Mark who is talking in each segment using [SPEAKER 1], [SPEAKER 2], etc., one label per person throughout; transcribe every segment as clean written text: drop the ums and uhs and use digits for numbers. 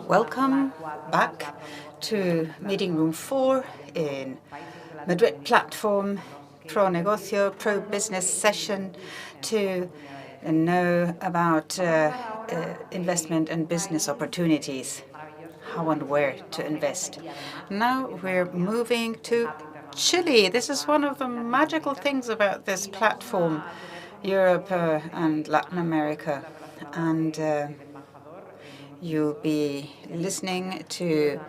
[SPEAKER 1] Welcome back to meeting room 4 in Madrid platform Pro Negocio, Pro Business session to know about investment and business opportunities, how and where to invest. Now we're moving to Chile. This is one of the magical things about this platform, Europe and Latin America. And you'll be listening to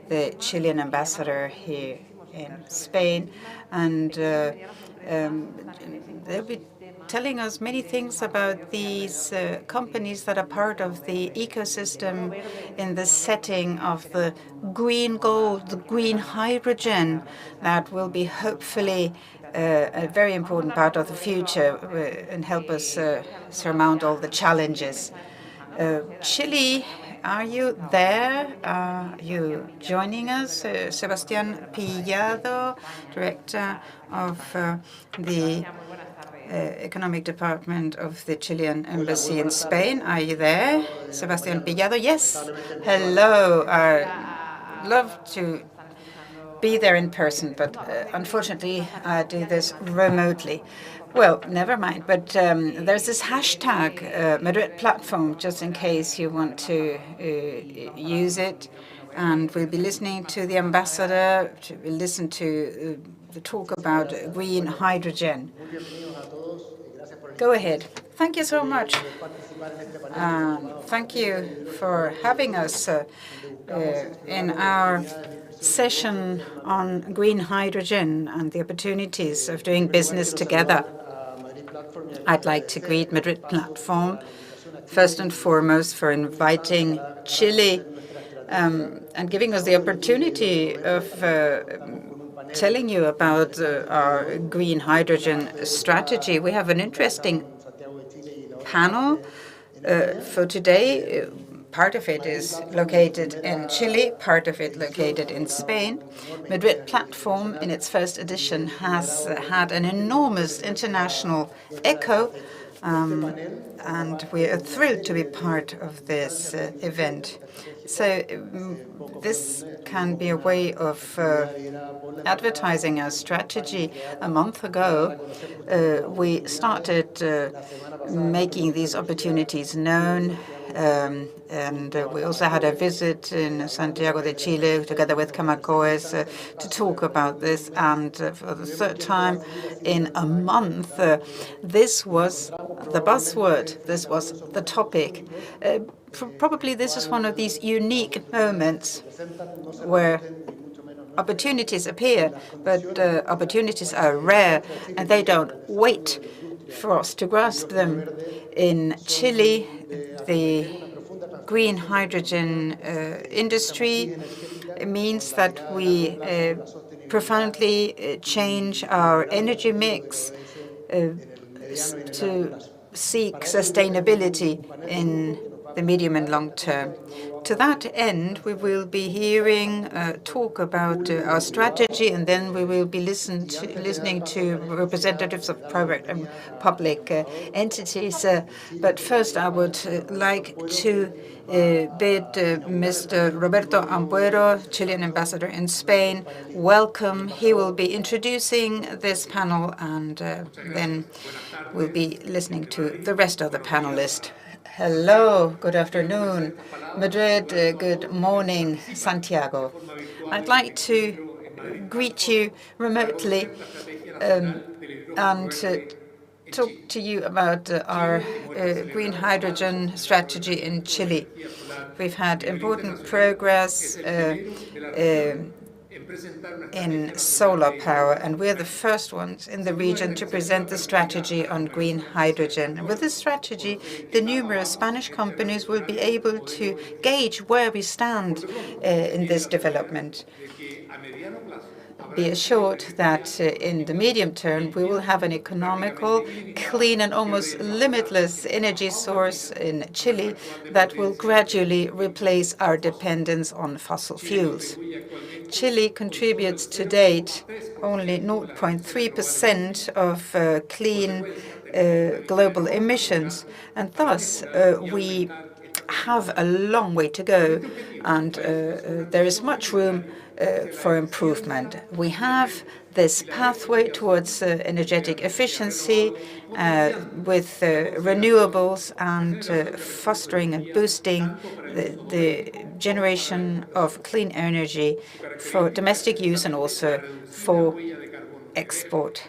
[SPEAKER 1] the Chilean ambassador here in Spain, and they'll be telling us many things about these companies that are part of the ecosystem in the setting of the green gold, the green hydrogen that will be hopefully a very important part of the future and help us surmount all the challenges. Chile, are you there? Are you joining us? Sebastián Pillado, Director of the Economic Department of the Chilean Embassy in Spain. Are you there? Sebastián Pillado? Yes. Hello. I love to be there in person, but unfortunately I do this remotely. Well, never mind. But there's this hashtag, Madrid platform, just in case you want to use it. And we'll be listening to the ambassador, we'll listen to the talk about green hydrogen. Go ahead. Thank you so much. Thank you for having us in our session on green hydrogen and the opportunities of doing business together. I'd like to greet Madrid Platform, first and foremost, for inviting Chile and giving us the opportunity of telling you about our green hydrogen strategy. We have an interesting panel for today. Part of it is located in Chile, part of it located in Spain. Madrid Platform, in its first edition, has had an enormous international echo, and we are thrilled to be part of this event. So this can be a way of advertising our strategy. A month ago, we started making these opportunities known. And we also had a visit in Santiago de Chile together with Camacoes to talk about this. And for the third time in a month, this was the buzzword. This was the topic. Probably this is one of these unique moments where opportunities appear, but opportunities are rare and they don't wait for us to grasp them. In Chile, the green hydrogen industry means that we profoundly change our energy mix to seek sustainability in the medium and long term. To that end, we will be hearing talk about our strategy, and then we will be listening to representatives of private and public entities. But first, I would like to bid Mr. Roberto Ampuero, Chilean ambassador in Spain, welcome. He will be introducing this panel, and then we'll be listening to the rest of the panelists. Hello, good afternoon, Madrid, good morning, Santiago. I'd like to greet you remotely and talk to you about our green hydrogen strategy in Chile. We've had important progress in solar power, and we're the first ones in the region to present the strategy on green hydrogen. And with this strategy, the numerous Spanish companies will be able to gauge where we stand in this development. Be assured that in the medium term, we will have an economical, clean, and almost limitless energy source in Chile that will gradually replace our dependence on fossil fuels. Chile contributes to date only 0.3% of clean global emissions, and thus we have a long way to go, and there is much room for improvement. We have this pathway towards energetic efficiency with renewables and fostering and boosting the generation of clean energy for domestic use and also for export.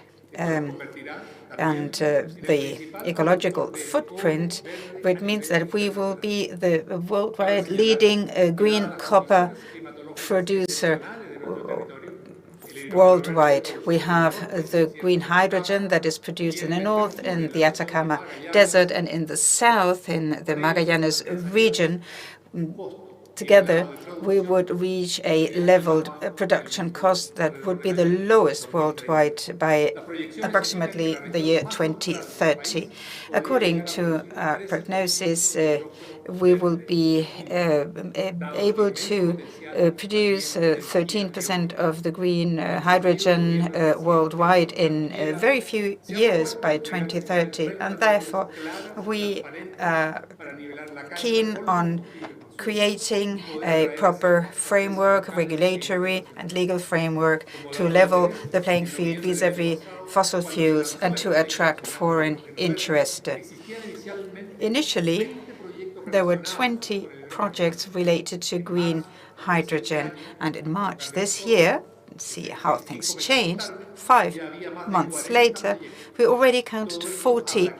[SPEAKER 1] And the ecological footprint, which means that we will be the worldwide leading green copper producer worldwide. We have the green hydrogen that is produced in the north, in the Atacama Desert, and in the south, in the Magallanes region. Together, we would reach a leveled production cost that would be the lowest worldwide by approximately the year 2030. According to prognosis, we will be able to produce 13% of the green hydrogen worldwide in very few years by 2030. And therefore, we are keen on creating a proper framework, regulatory and legal framework, to level the playing field vis-à-vis fossil fuels and to attract foreign interest. Initially, there were 20 projects related to green hydrogen, and in March this year, see how things changed, 5 months later, we already counted 40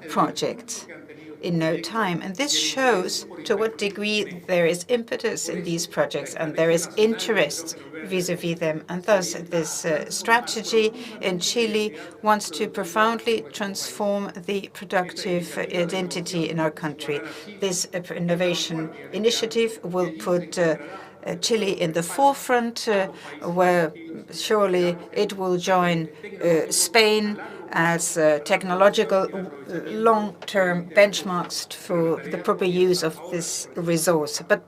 [SPEAKER 1] projects in no time. And this shows to what degree there is impetus in these projects and there is interest vis-à-vis them. And thus, this strategy in Chile wants to profoundly transform the productive identity in our country. This innovation initiative will put Chile in the forefront, where surely it will join Spain as technological long-term benchmarks for the proper use of this resource. But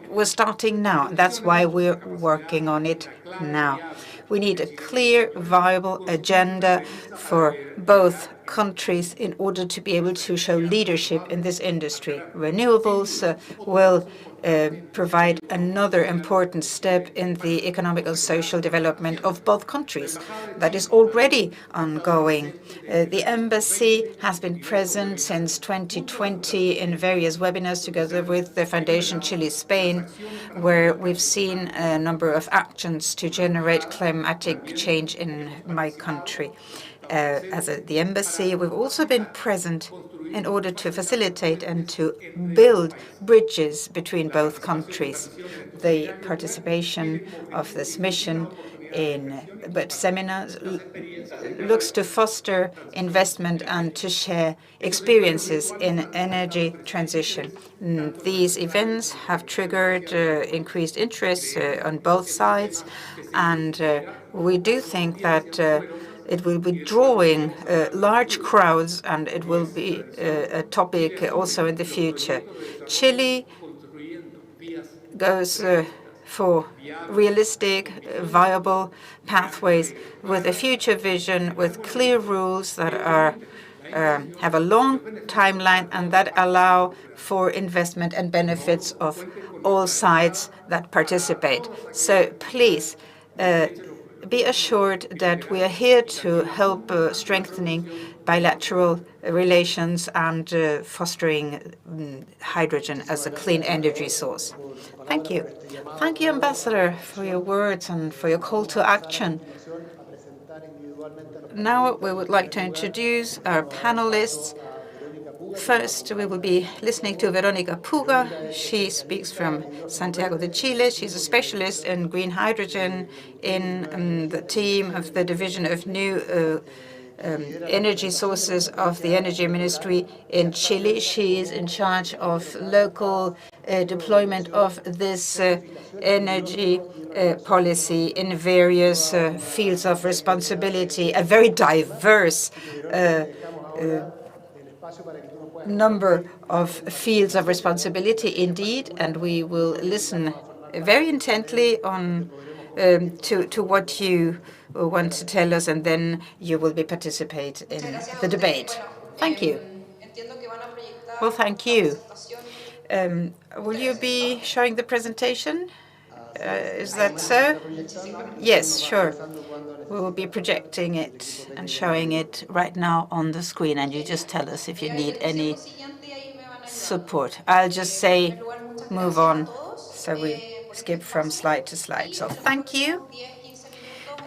[SPEAKER 1] we're starting now. That's why we're working on it now. We need a clear, viable agenda for both countries in order to be able to show leadership in this industry. Renewables will provide another important step in the economic and social development of both countries. That is already ongoing. The embassy has been present since 2020 in various webinars together with the Foundation Chile Spain, where we've seen a number of actions to generate climatic change in my country. As the embassy, we've also been present in order to facilitate and to build bridges between both countries. The participation of this mission in seminars looks to foster investment and to share experiences in energy transition. These events have triggered increased interest on both sides, and we do think that it will be drawing large crowds, and it will be a topic also in the future. Chile goes for realistic, viable pathways with a future vision, with clear rules that have a long timeline and that allow for investment and benefits of all sides that participate. So please, be assured that we are here to help strengthening bilateral relations and fostering hydrogen as a clean energy source. Thank you. Thank you, Ambassador, for your words and for your call to action. Now we would like to introduce our panelists. First, we will be listening to Verónica Puga. She speaks from Santiago de Chile. She's a specialist in green hydrogen in the team of the Division of New Energy Sources of the Energy Ministry in Chile. She is in charge of local deployment of this energy policy in various fields of responsibility, a very diverse number of fields of responsibility indeed, and we will listen very intently on to what you want to tell us, and then you will be participate in the debate. Thank you. Well, thank you. Will you be showing the presentation? Is that so? Yes, sure. We will be projecting it and showing it right now on the screen, and you just tell us if you need any support. I'll just say move on, so we skip from slide to slide. So thank you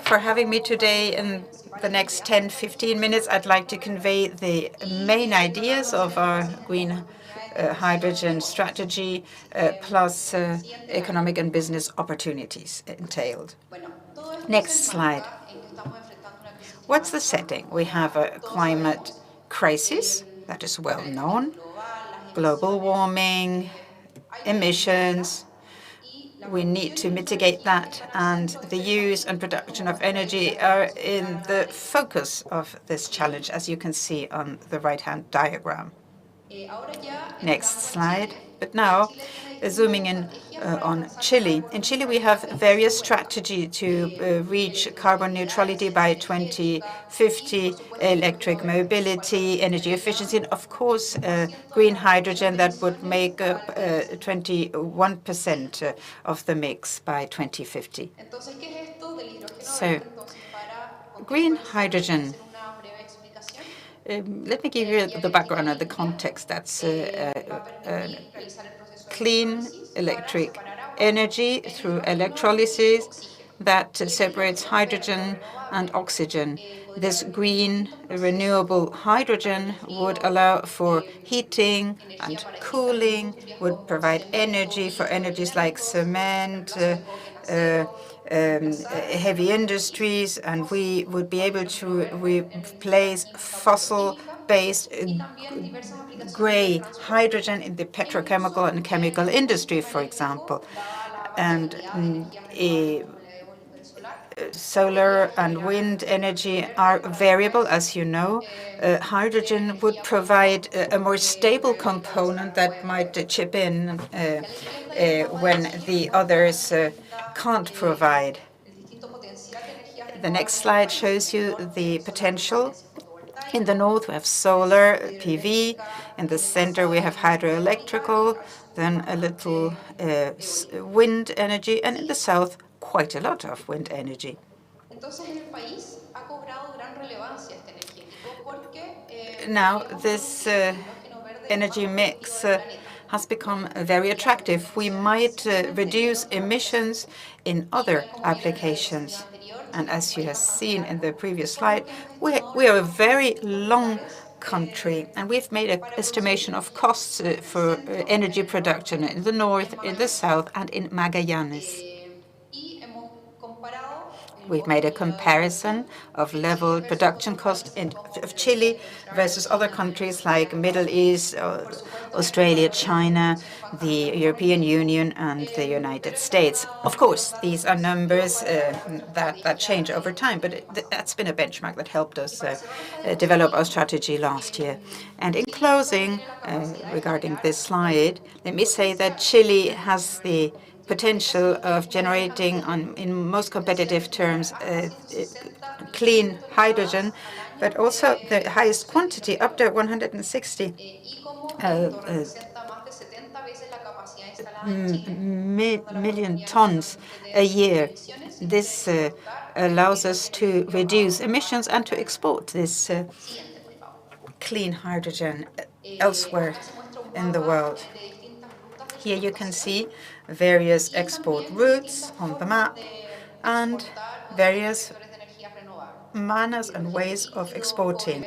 [SPEAKER 1] for having me today. In the next 10-15 minutes, I'd like to convey the main ideas of our green hydrogen strategy, plus economic and business opportunities entailed. Next slide. What's the setting? We have a climate crisis that is well known, global warming, emissions. We need to mitigate that, and the use and production of energy are in the focus of this challenge, as you can see on the right-hand diagram. Next slide. But now, zooming in on Chile. In Chile, we have various strategies to reach carbon neutrality by 2050, electric mobility, energy efficiency, and of course, green hydrogen that would make up 21% of the mix by 2050. So, green hydrogen. Let me give you the background and the context. That's clean electric energy through electrolysis that separates hydrogen and oxygen. This green renewable hydrogen would allow for heating and cooling, would provide energy for energies like cement, heavy industries, and we would be able to replace fossil-based gray hydrogen in the petrochemical and chemical industry, for example. And solar and wind energy are variable, as you know. Hydrogen would provide a more stable component that might chip in when the others can't provide. The next slide shows you the potential. In the north, we have solar PV. In the center, we have hydroelectrical, then a little wind energy, and in the south, quite a lot of wind energy. Now, this energy mix has become very attractive. We might reduce emissions in other applications. And as you have seen in the previous slide, we are a very long country, and we've made an estimation of costs for energy production in the north, in the south, and in Magallanes. We've made a comparison of level production cost of Chile versus other countries like Middle East, Australia, China, the European Union, and the United States. Of course, these are numbers that change over time, but that's been a benchmark that helped us develop our strategy last year. And in closing, regarding this slide, let me say that Chile has the potential of generating, in most competitive terms, clean hydrogen, but also the highest quantity, up to 160 million tons a year. This allows us to reduce emissions and to export this clean hydrogen elsewhere in the world. Here you can see various export routes on the map and various manners and ways of exporting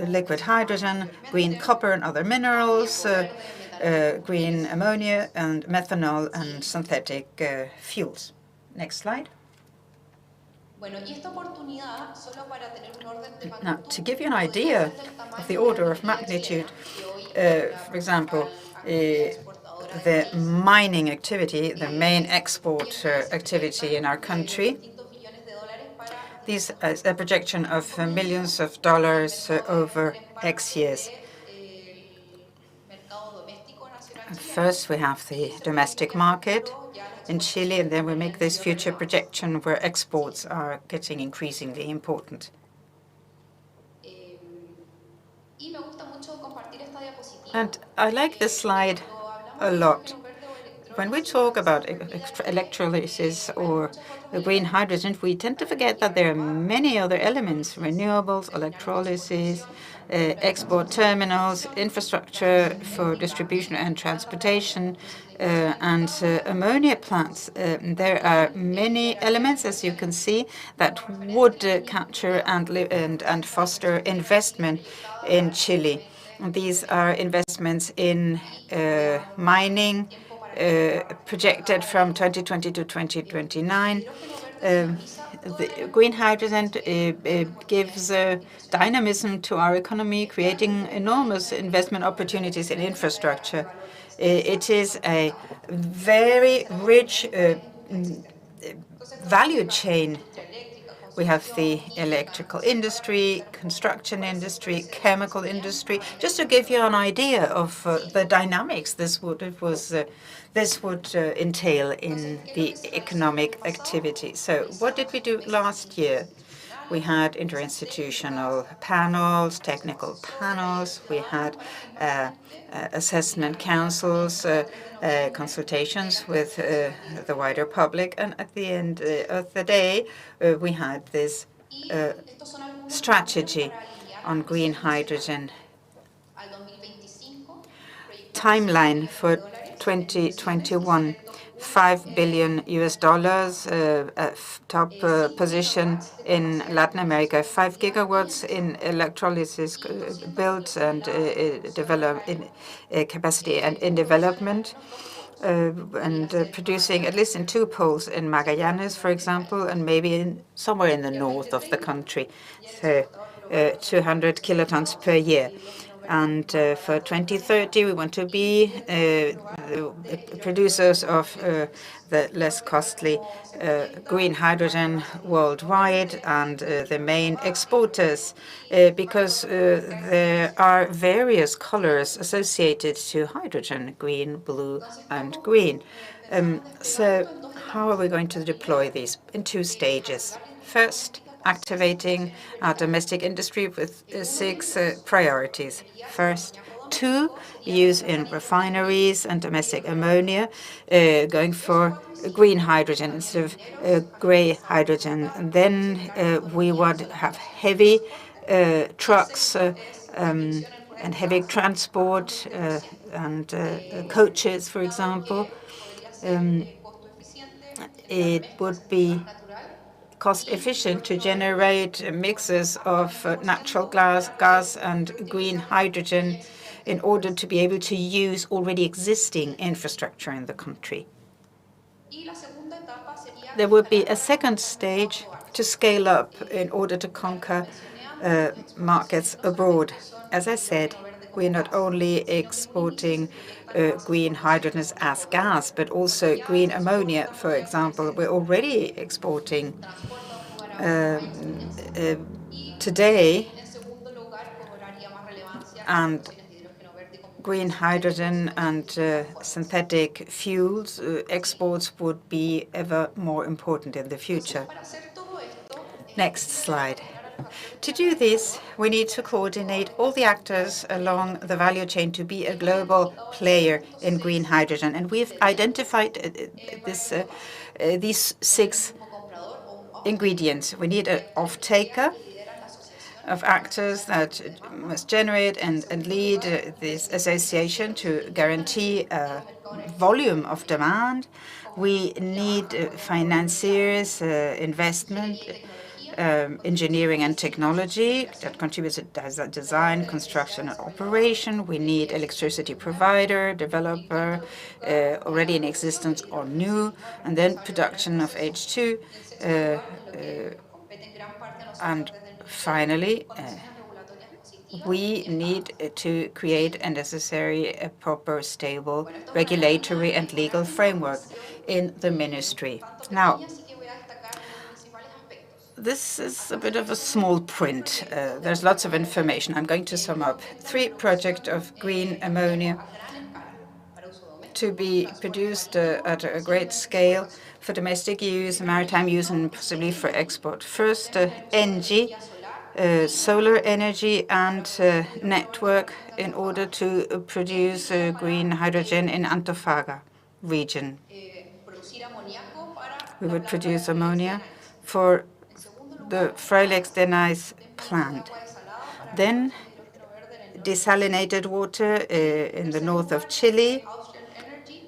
[SPEAKER 1] liquid hydrogen, green copper and other minerals, green ammonia and methanol and synthetic fuels. Next slide. Now, to give you an idea of the order of magnitude, for example, the mining activity, the main export activity in our country, these is a projection of millions of dollars over X years. First, we have the domestic market in Chile, and then we make this future projection where exports are getting increasingly important. And I like this slide a lot. When we talk about electrolysis or green hydrogen, we tend to forget that there are many other elements: renewables, electrolysis, export terminals, infrastructure for distribution and transportation, and ammonia plants. There are many elements, as you can see, that would capture and foster investment in Chile. These are investments in mining, projected from 2020 to 2029. The green hydrogen gives dynamism to our economy, creating enormous investment opportunities in infrastructure. It is a very rich value chain. We have the electrical industry, construction industry, chemical industry. Just to give you an idea of the dynamics this would entail in the economic activity. So what did we do last year? We had interinstitutional panels, technical panels. We had assessment councils, consultations with the wider public. And at the end of the day, we had this strategy on green hydrogen. Timeline for 2021. $5 billion, top position in Latin America, 5 gigawatts in electrolysis built and develop in capacity and in development, and producing at least in 2 poles in Magallanes, for example, and maybe somewhere in the north of the country, so 200 kilotons per year. And for 2030, we want to be producers of the less costly green hydrogen worldwide and the main exporters, because there are various colors associated to hydrogen: green, blue, and green. So how are we going to deploy these? In 2 stages. First, activating our domestic industry with 6 priorities. First, 2, use in refineries and domestic ammonia, going for green hydrogen instead of gray hydrogen. And then we would have heavy trucks and heavy transport and coaches, for example. It would be cost-efficient to generate mixes of natural gas and green hydrogen in order to be able to use already existing infrastructure in the country. There would be a second stage to scale up in order to conquer markets abroad. As I said, we are not only exporting green hydrogen as gas, but also green ammonia, for example. We're already exporting today, and green hydrogen and synthetic fuels exports would be ever more important in the future. Next slide. To do this, we need to coordinate all the actors along the value chain to be a global player in green hydrogen. And we've identified these 6 ingredients. We need an off-taker of actors that must generate and lead this association to guarantee a volume of demand. We need financiers, investment, engineering and technology that contributes to design, construction, and operation. We need electricity provider, developer, already in existence or new, and then production of H2. And finally, we need to create a necessary, proper, stable regulatory and legal framework in the ministry. Now, this is a bit of a small print. There's lots of information. I'm going to sum up 3 projects of green ammonia to be produced at a great scale for domestic use, maritime use, and possibly for export. First, ENG, solar energy and network in order to produce green hydrogen in Antofagasta region. We would produce ammonia for the Frailex de Nais plant. Then desalinated water in the north of Chile,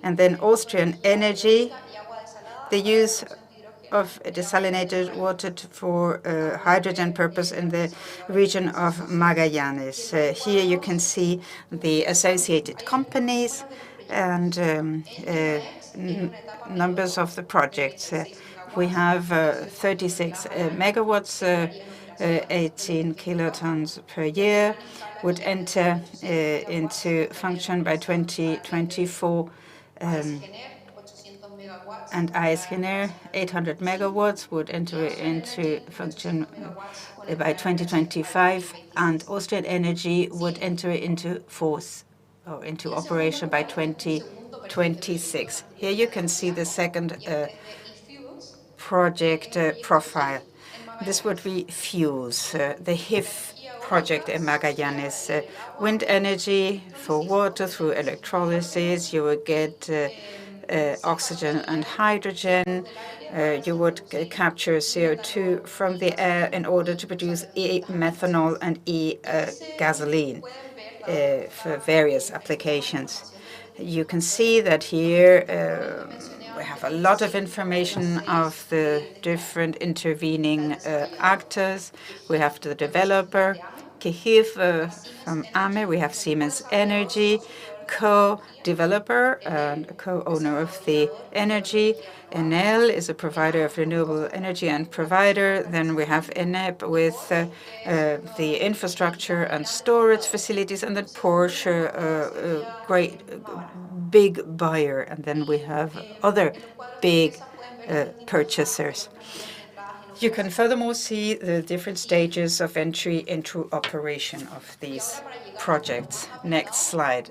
[SPEAKER 1] and then Austrian energy, the use of desalinated water for hydrogen purpose in the region of Magallanes. Here you can see the associated companies and numbers of the projects. We have 36 megawatts, 18 kilotons per year, would enter into function by 2024. And ISGener, 800 megawatts, would enter into function by 2025, and Austrian Energy would enter into force or into operation by 2026. Here you can see the second project profile. This would be FUSE, the HIF project in Magallanes. Wind energy for water through electrolysis. You would get oxygen and hydrogen. You would capture CO2 from the air in order to produce e-methanol and e-gasoline for various applications. You can see that here we have a lot of information of the different intervening actors. We have the developer, Kihif from AME. We have Siemens Energy, co-developer and co-owner of the energy. Enel is a provider of renewable energy and provider. Then we have ENEP with the infrastructure and storage facilities, and then Porsche, great big buyer. And then we have other big purchasers. You can furthermore see the different stages of entry into operation of these projects. Next slide.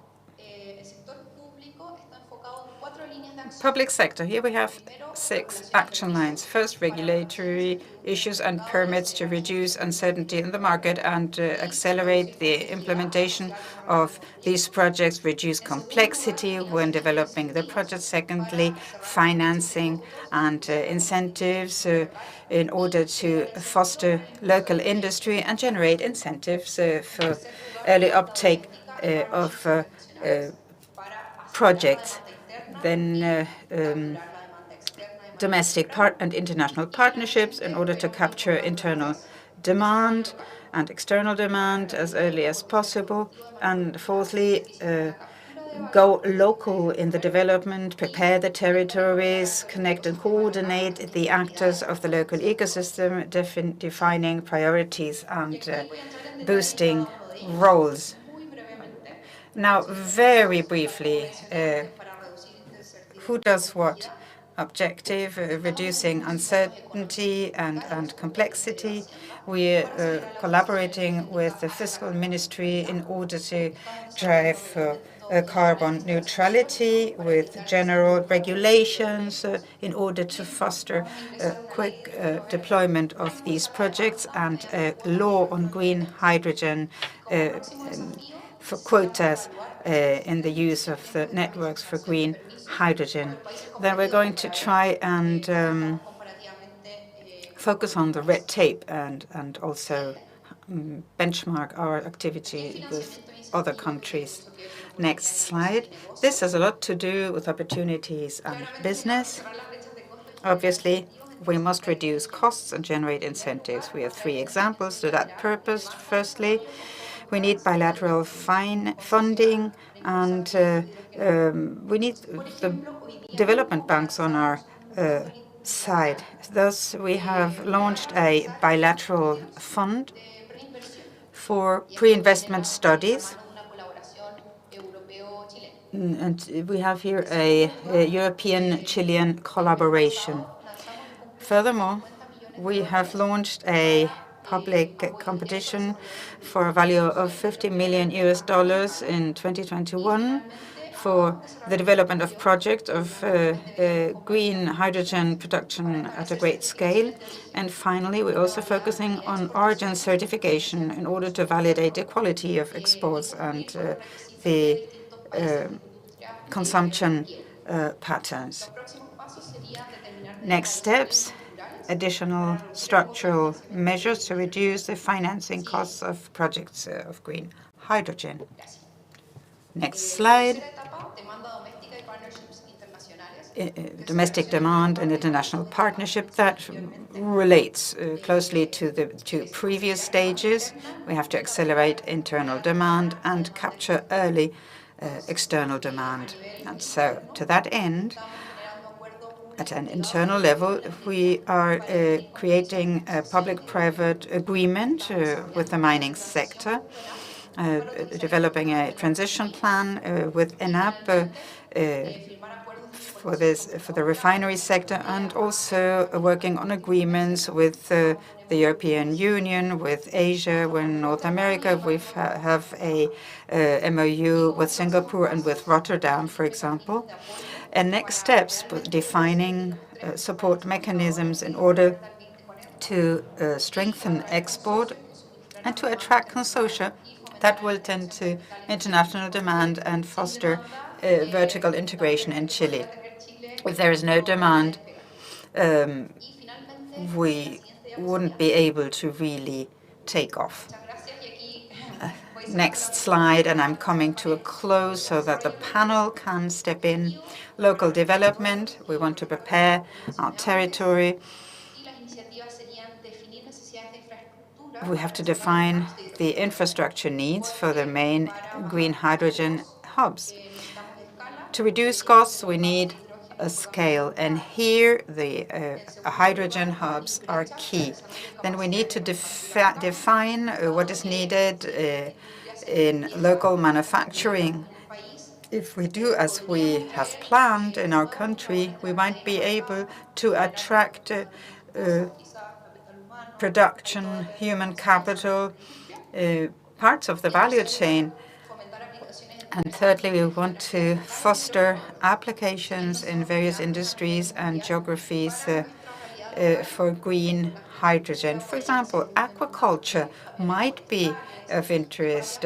[SPEAKER 1] Public sector. Here we have 6 action lines. First, regulatory issues and permits to reduce uncertainty in the market and accelerate the implementation of these projects, reduce complexity when developing the project. Secondly, financing and incentives in order to foster local industry and generate incentives for early uptake of projects. Then domestic and international partnerships in order to capture internal demand and external demand as early as possible. And fourthly, go local in the development, prepare the territories, connect and coordinate the actors of the local ecosystem, defining priorities and boosting roles. Now, very briefly, who does what? Objective, reducing uncertainty and complexity. We're collaborating with the fiscal ministry in order to drive carbon neutrality with general regulations in order to foster quick deployment of these projects, and law on green hydrogen for quotas in the use of the networks for green hydrogen. Then we're going to try and focus on the red tape and also benchmark our activity with other countries. Next slide. This has a lot to do with opportunities and business. Obviously, we must reduce costs and generate incentives. We have 3 examples to that purpose. Firstly, we need bilateral funding, and we need the development banks on our side. Thus, we have launched a bilateral fund for pre-investment studies. And we have here a European-Chilean collaboration. Furthermore, we have launched a public competition for a value of $50 million in 2021 for the development of projects of green hydrogen production at a great scale. And finally, we're also focusing on origin certification in order to validate the quality of exports and the consumption patterns. Next steps, additional structural measures to reduce the financing costs of projects of green hydrogen. Next slide. Domestic demand and international partnership that relates closely to the two previous stages. We have to accelerate internal demand and capture early external demand. And so, to that end, at an internal level, we are creating a public-private agreement with the mining sector, developing a transition plan with ENAP for the refinery sector, and also working on agreements with the European Union, with Asia, with North America. We have a MOU with Singapore and with Rotterdam, for example. And next steps, defining support mechanisms in order to strengthen export and to attract consortia that will tend to international demand and foster vertical integration in Chile. If there is no demand, we wouldn't be able to really take off. Next slide, and I'm coming to a close so that the panel can step in. Local development, we want to prepare our territory. We have to define the infrastructure needs for the main green hydrogen hubs. To reduce costs, we need a scale, and here the hydrogen hubs are key. Then we need to define what is needed in local manufacturing. If we do as we have planned in our country, we might be able to attract production, human capital, parts of the value chain. And thirdly, we want to foster applications in various industries and geographies for green hydrogen. For example, aquaculture might be of interest,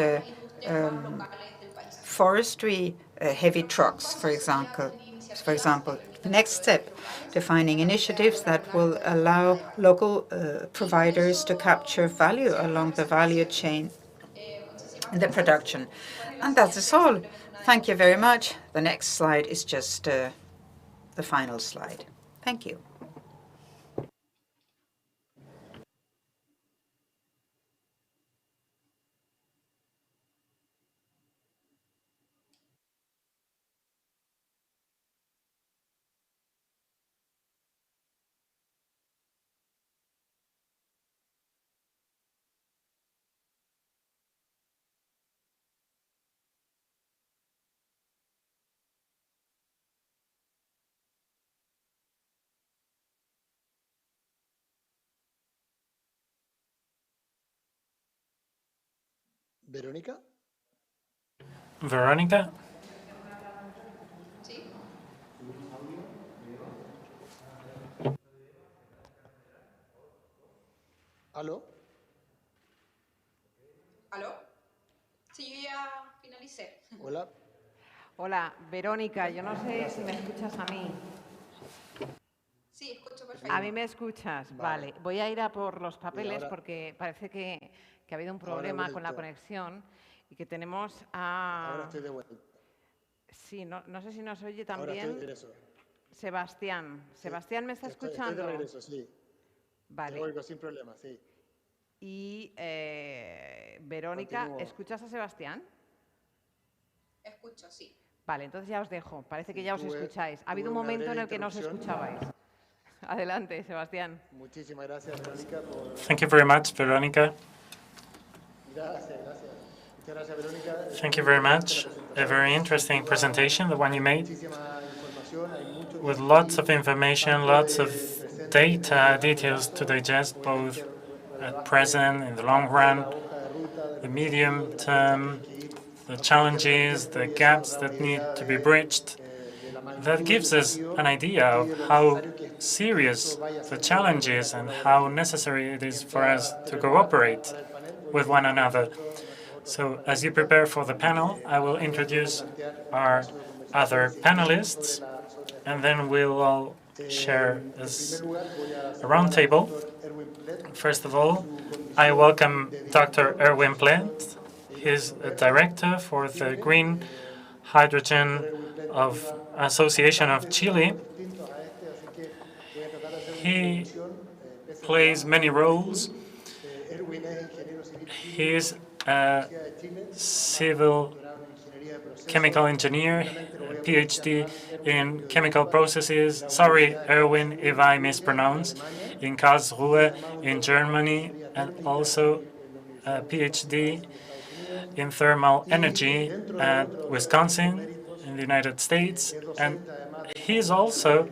[SPEAKER 1] forestry, heavy trucks, for example. Next step, defining initiatives that will allow local providers to capture value along the value chain in the production. And that is all. Thank you very much. The next slide is just the final slide. Thank you.
[SPEAKER 2] Verónica.
[SPEAKER 3] Verónica?
[SPEAKER 2] ¿Aló?
[SPEAKER 4] ¿Aló? Sí, yo ya finalicé.
[SPEAKER 2] Hola.
[SPEAKER 5] Hola, Verónica, yo no sé si me escuchas a mí.
[SPEAKER 4] Sí, escucho perfecto.
[SPEAKER 5] A mí me escuchas, vale. Voy a ir a por los papeles porque parece que ha habido un problema con la conexión y que tenemos a...
[SPEAKER 2] Ahora estoy de vuelta.
[SPEAKER 5] Sí, no sé si nos oye también.
[SPEAKER 2] Ahora estoy de regreso.
[SPEAKER 5] Sebastián. Sí. Sebastián, ¿me está escuchando?
[SPEAKER 2] Estoy de regreso, sí.
[SPEAKER 5] Vale.
[SPEAKER 2] Te oigo sin problema, sí.
[SPEAKER 5] Y Verónica,
[SPEAKER 2] Continúo.
[SPEAKER 5] ¿escuchas a Sebastián?
[SPEAKER 4] Escucho, sí.
[SPEAKER 5] Vale, entonces ya os dejo. Parece que ya os escucháis. Ha habido un momento en el que no os escuchabais. Adelante, Sebastián.
[SPEAKER 2] Muchísimas gracias, Verónica, por...
[SPEAKER 3] Thank you very much, Verónica.
[SPEAKER 2] Gracias. Muchas gracias, Verónica.
[SPEAKER 3] Thank you very much. A very interesting presentation, the one you made, with lots of information, lots of data, details to digest, both at present, in the long run, the medium term, the challenges, the gaps that need to be bridged. That gives us an idea of how serious the challenge is and how necessary it is for us to cooperate with one another. So as you prepare for the panel, I will introduce our other panelists, and then we'll all share this roundtable. First of all, I welcome Dr. Erwin Plett. He's a director for the Green Hydrogen of Association of Chile. He plays many roles. He is a civil chemical engineer, PhD in chemical processes. Sorry, Erwin, if I mispronounce. In Karlsruhe, in Germany, and also a PhD in thermal energy at Wisconsin in the United States. And he's also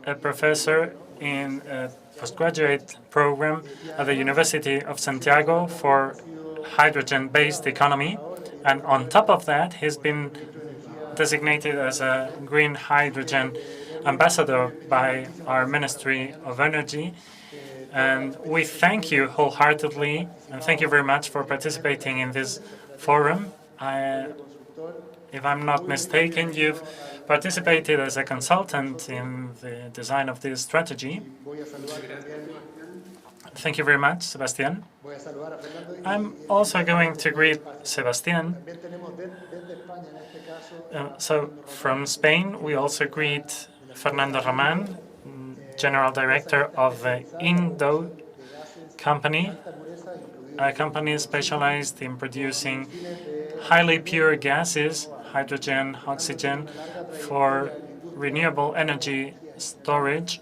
[SPEAKER 3] a professor in a postgraduate program at the University of Santiago for hydrogen-based economy. And on top of that, he's been designated as a green hydrogen ambassador by our Ministry of Energy. And we thank you wholeheartedly, and thank you very much for participating in this forum. If I'm not mistaken, you've participated as a consultant in the design of this strategy. Thank you very much, Sebastian. I'm also going to greet Sebastian. So from Spain, we also greet Fernando Roman, General Director of the Indo company, a company specialized in producing highly pure gases, hydrogen, oxygen, for renewable energy storage.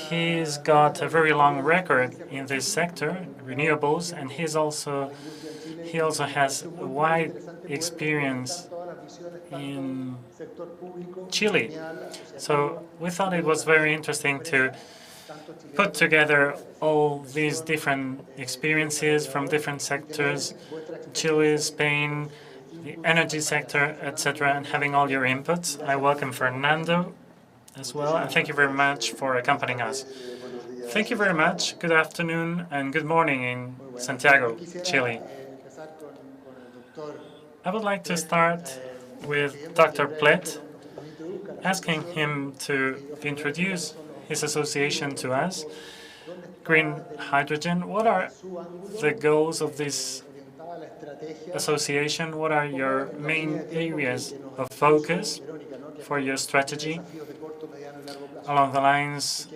[SPEAKER 3] He's got a very long record in this sector, renewables, and he also has a wide experience in Chile. So we thought it was very interesting to put together all these different experiences from different sectors, Chile, Spain, the energy sector, etc., and having all your inputs. I welcome Fernando as well, and thank you very much for accompanying us. Thank you very much. Good afternoon and good morning in Santiago, Chile. I would like to start with Dr. Plett, asking him to introduce his association to us. Green hydrogen, what are the goals of this association? What are your main areas of focus for your strategy along the lines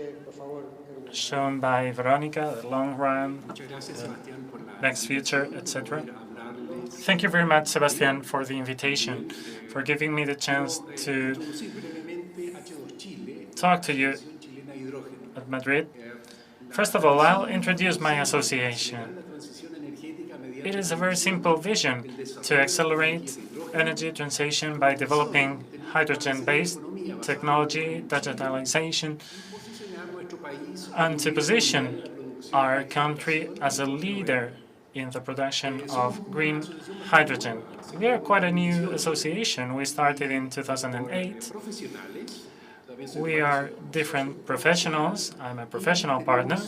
[SPEAKER 3] shown by Veronica, the long run, the next future, etc.? Thank you very much, Sebastian, for the invitation, for giving me the chance to talk to you at Madrid. First of all, I'll introduce my association. It is a very simple vision to accelerate energy transition by developing hydrogen-based technology, digitalization, and to position our country as a leader in the production of green hydrogen. We are quite a new association. We started in 2008. We are different professionals. I'm a professional partner.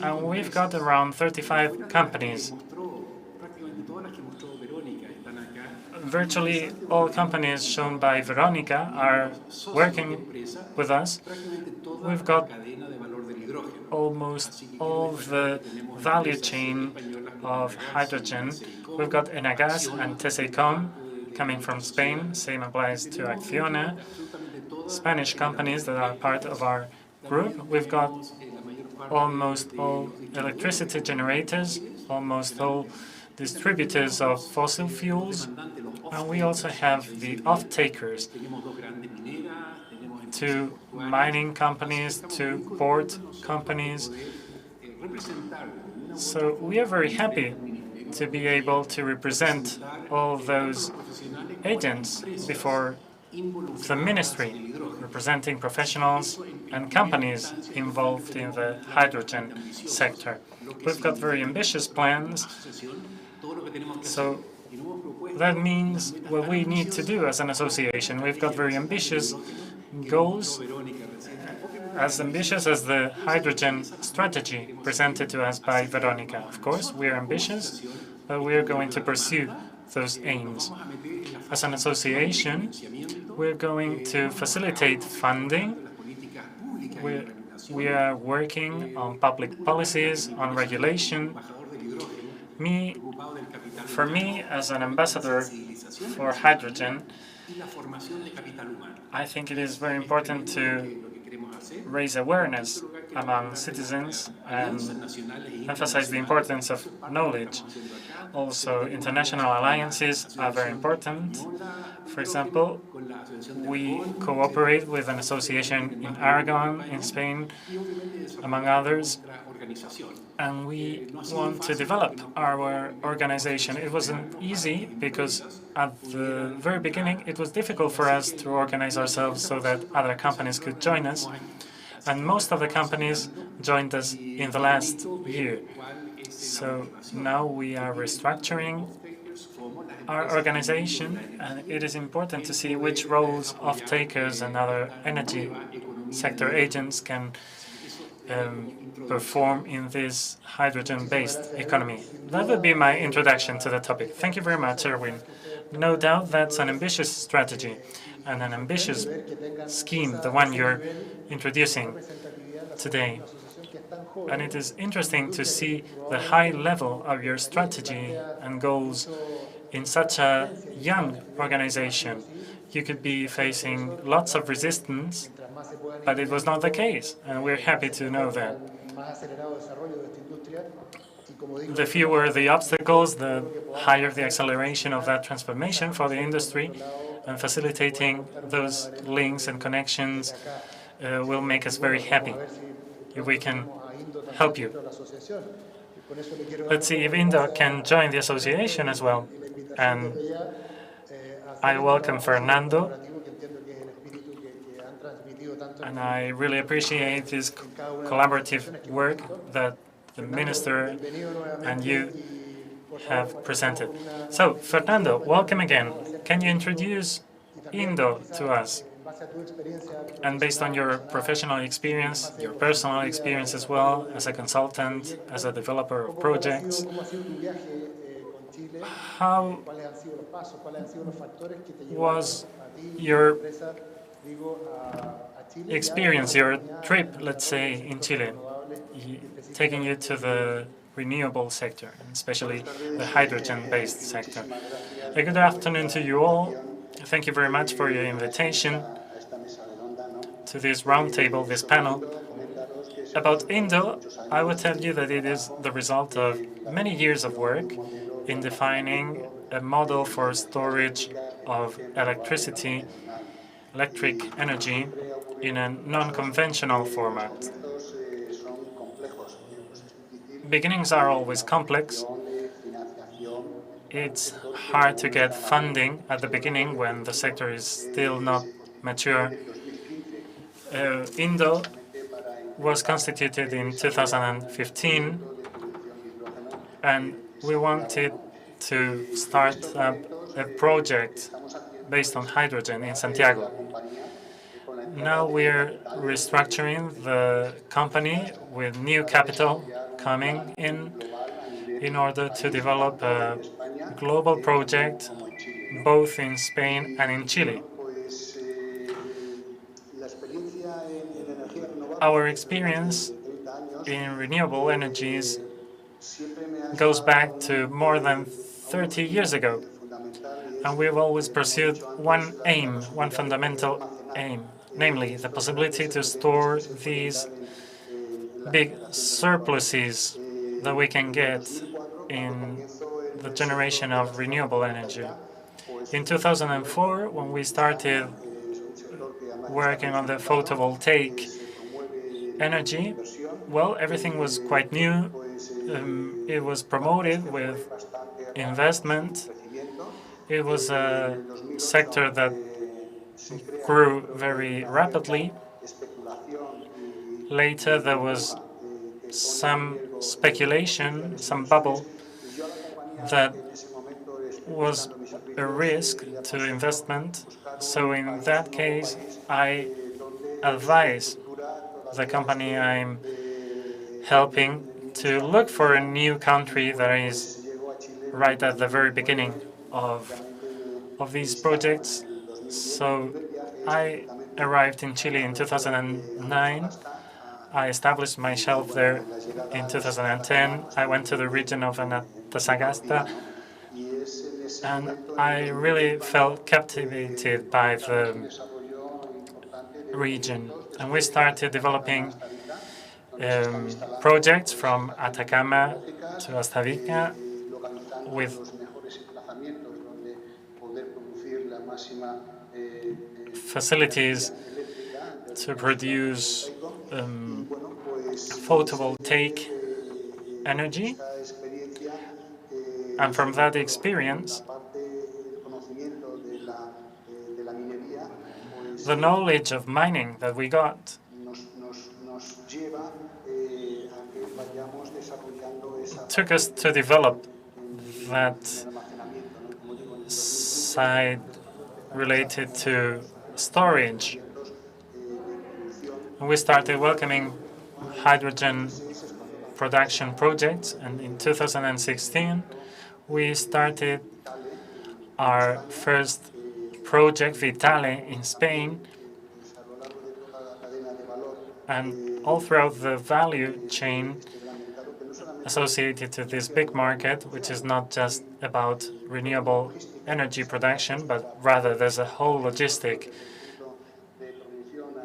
[SPEAKER 3] And we've got around 35 companies. Virtually all companies shown by Veronica are working with us. We've got almost all the value chain of hydrogen. We've got Enagas and Tesecom coming from Spain. Same applies to Acciona, Spanish companies that are part of our group. We've got almost all electricity generators, almost all distributors of fossil fuels, and we also have the off-takers, to mining companies, to port companies. So we are very happy to be able to represent all those agents before the ministry, representing professionals and companies involved in the hydrogen sector. We've got very ambitious plans So that means what we need to do as an association. We've got very ambitious goals, as ambitious as the hydrogen strategy presented to us by Veronica. Of course, we're ambitious, but we're going to pursue those aims. As an association, we're going to facilitate funding. We are working on public policies, on regulation. For me, as an ambassador for hydrogen, I think it is very important to raise awareness among citizens and emphasize the importance of knowledge. Also, international alliances are very important. For example, we cooperate with an association in Aragon, in Spain, among others, and we want to develop our organization. It wasn't easy because at the very beginning it was difficult for us to organize ourselves so that other companies could join us, and most of the companies joined us in the last year. So now we are restructuring our organization, and it is important to see which roles off-takers and other energy sector agents can perform in this hydrogen-based economy. That would be my introduction to the topic. Thank you very much, Erwin. No doubt that's an ambitious strategy and an ambitious scheme, the one you're introducing today. And it is interesting to see the high level of your strategy and goals in such a young organization. You could be facing lots of resistance, but it was not the case, and we're happy to know that. The fewer the obstacles, the higher the acceleration of that transformation for the industry, and facilitating those links and connections will make us very happy if we can help you. Let's see if Indo can join the association as well. And I welcome Fernando, and I really appreciate this collaborative work that the Minister and you have presented. So, Fernando, welcome again. Can you introduce Indo to us? And based on your professional experience, your personal experience as well, as a consultant, as a developer of projects, how was your experience, your trip, let's say, in Chile, taking you to the renewable sector, and especially the hydrogen-based sector? Good afternoon to you all. Thank you very much for your invitation to this roundtable, this panel. About Indo, I would tell you that it is the result of many years of work in defining a model for storage of electric energy in a non-conventional format. Beginnings are always complex. It's hard to get funding at the beginning when the sector is still not mature. Indo was constituted in 2015, and we wanted to start up a project based on hydrogen in Santiago. Now we're restructuring the company with new capital coming in order to develop a global project both in Spain and in Chile. Our experience in renewable energies goes back to more than 30 years ago, and we've always pursued one aim, one fundamental aim, namely the possibility to store these big surpluses that we can get in the generation of renewable energy. In 2004, when we started working on the photovoltaic energy, well, everything was quite new. It was promoted with investment. It was a sector that grew very rapidly. Later, there was some speculation, some bubble, that was a risk to investment. So in that case, I advise the company I'm helping to look for a new country that is right at the very beginning of these projects. So I arrived in Chile in 2009. I established myself there in 2010. I went to the region of Antofagasta, and I really felt captivated by the region. And we started developing projects from Atacama to Astavica with facilities to produce photovoltaic energy. And from that experience, the knowledge of mining that we got took us to develop that side related to storage. We started welcoming hydrogen production projects, and in 2016 we started our first project, Vitale, in Spain. And all throughout the value chain associated to this big market, which is not just about renewable energy production, but rather there's a whole logistic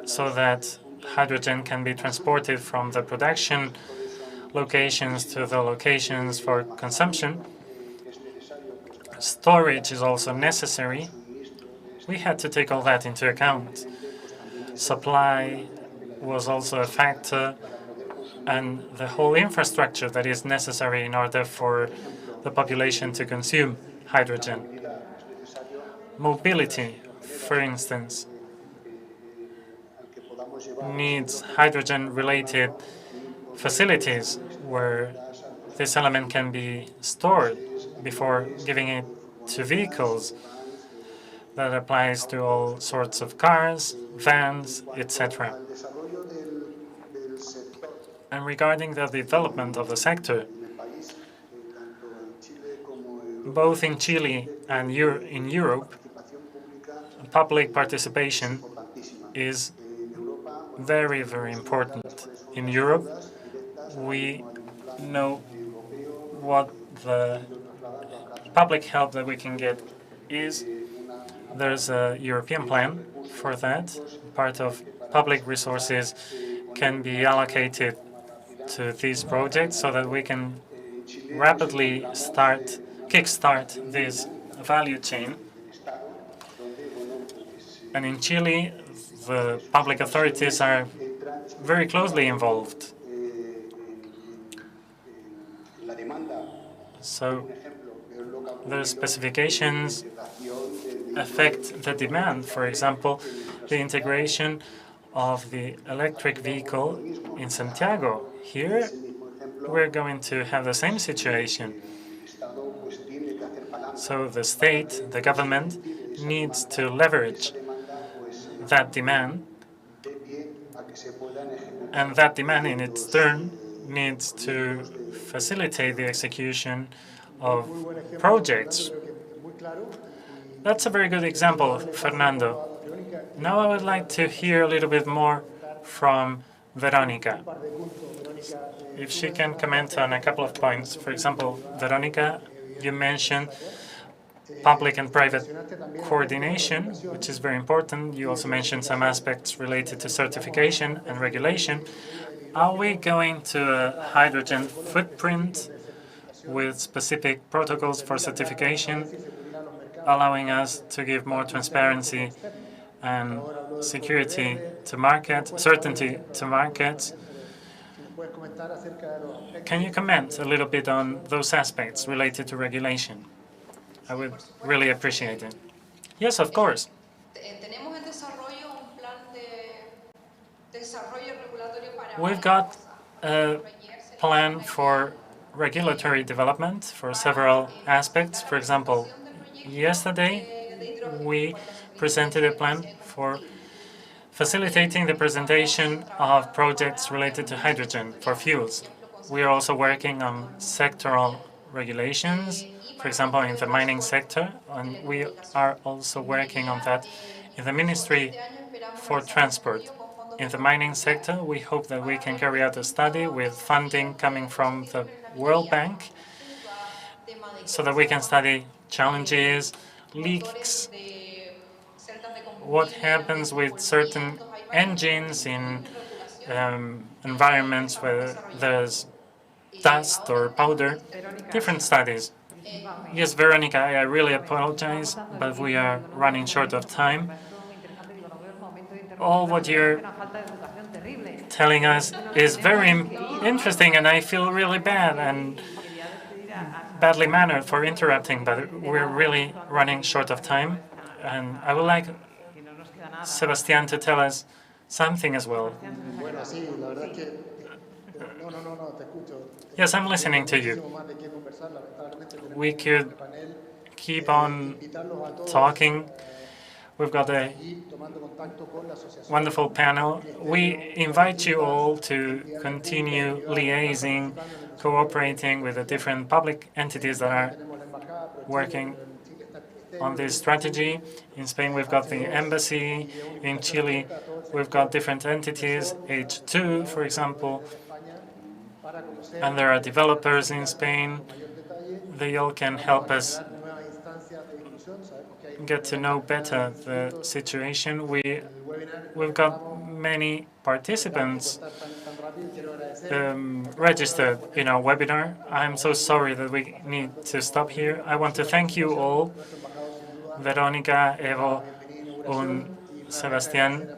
[SPEAKER 3] so that hydrogen can be transported from the production locations to the locations for consumption. Storage is also necessary. We had to take all that into account. Supply was also a factor, and the whole infrastructure that is necessary in order for the population to consume hydrogen. Mobility, for instance, needs hydrogen-related facilities where this element can be stored before giving it to vehicles. That applies to all sorts of cars, vans, etc. And regarding the development of the sector, both in Chile and in Europe, public participation is very, very important. In Europe, we know what the public help that we can get is. There's a European plan for that. Part of public resources can be allocated to these projects so that we can rapidly kickstart this value chain. And in Chile, the public authorities are very closely involved. So the specifications affect the demand. For example, the integration of the electric vehicle in Santiago. Here, we're going to have the same situation. So the state, the government, needs to leverage that demand, and that demand in its turn needs to facilitate the execution of projects. That's a very good example, Fernando. Now I would like to hear a little bit more from Veronica. If she can comment on a couple of points. For example, Veronica, you mentioned public and private coordination, which is very important. You also mentioned some aspects related to certification and regulation. Are we going to a hydrogen footprint with specific protocols for certification, allowing us to give more transparency and security to market, certainty to markets? Can you comment a little bit on those aspects related to regulation? I would really appreciate it. Yes, of course. We've got a plan for regulatory development for several aspects. For example, yesterday we presented a plan for facilitating the presentation of projects related to hydrogen for fuels. We are also working on sectoral regulations, for example, in the mining sector, and we are also working on that in the Ministry for Transport. In the mining sector, we hope that we can carry out a study with funding coming from the World Bank so that we can study challenges, leaks, what happens with certain engines in environments where there's dust or powder, different studies. Yes, Veronica, I really apologize, but we are running short of time. All what you're telling us is very interesting, and I feel really bad and badly mannered for interrupting, but we're really running short of time. And I would like Sebastián to tell us something as well.
[SPEAKER 2] Bueno, sí, la verdad es que no, te escucho.
[SPEAKER 3] Yes, I'm listening to you.
[SPEAKER 2] Muchísimo más de qué conversar, lamentablemente tenemos
[SPEAKER 3] We could
[SPEAKER 2] panel.
[SPEAKER 3] keep on
[SPEAKER 2] Invitarlos a todos
[SPEAKER 3] talking. We've got a
[SPEAKER 2] y tomando contacto con la asociación.
[SPEAKER 3] wonderful panel. We invite you all to continue liaising, cooperating with the different public entities that are
[SPEAKER 2] Tenemos la embajada, pero
[SPEAKER 3] working
[SPEAKER 2] Chile está
[SPEAKER 3] on this strategy. In Spain, we've got the embassy. In Chile, we've got different entities, H2, for example,
[SPEAKER 2] para conocer
[SPEAKER 3] and there are developers in Spain.
[SPEAKER 2] mayor detalle
[SPEAKER 3] They all can help us
[SPEAKER 2] nuevas instancias de discusión. Sabemos que hay
[SPEAKER 3] get to know better the situation.
[SPEAKER 2] webinar
[SPEAKER 3] We've got many participants
[SPEAKER 2] tan rápido. Quiero agradecer
[SPEAKER 3] registered in our webinar. I'm so sorry that we need to stop here. I want to thank you all, Verónica, Evo, and Sebastián,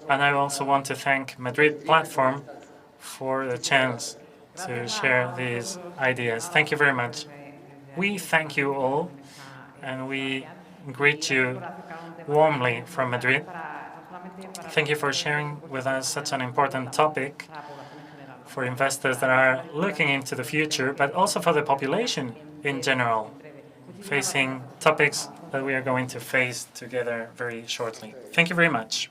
[SPEAKER 3] and I also want to thank Madrid Platform for the chance to share these ideas. Thank you very much. We thank you all, and we greet you warmly from Madrid. Thank you for sharing with us such an important topic for investors that are looking into the future, but also for the population in general, facing topics that we are going to face together very shortly. Thank you very much.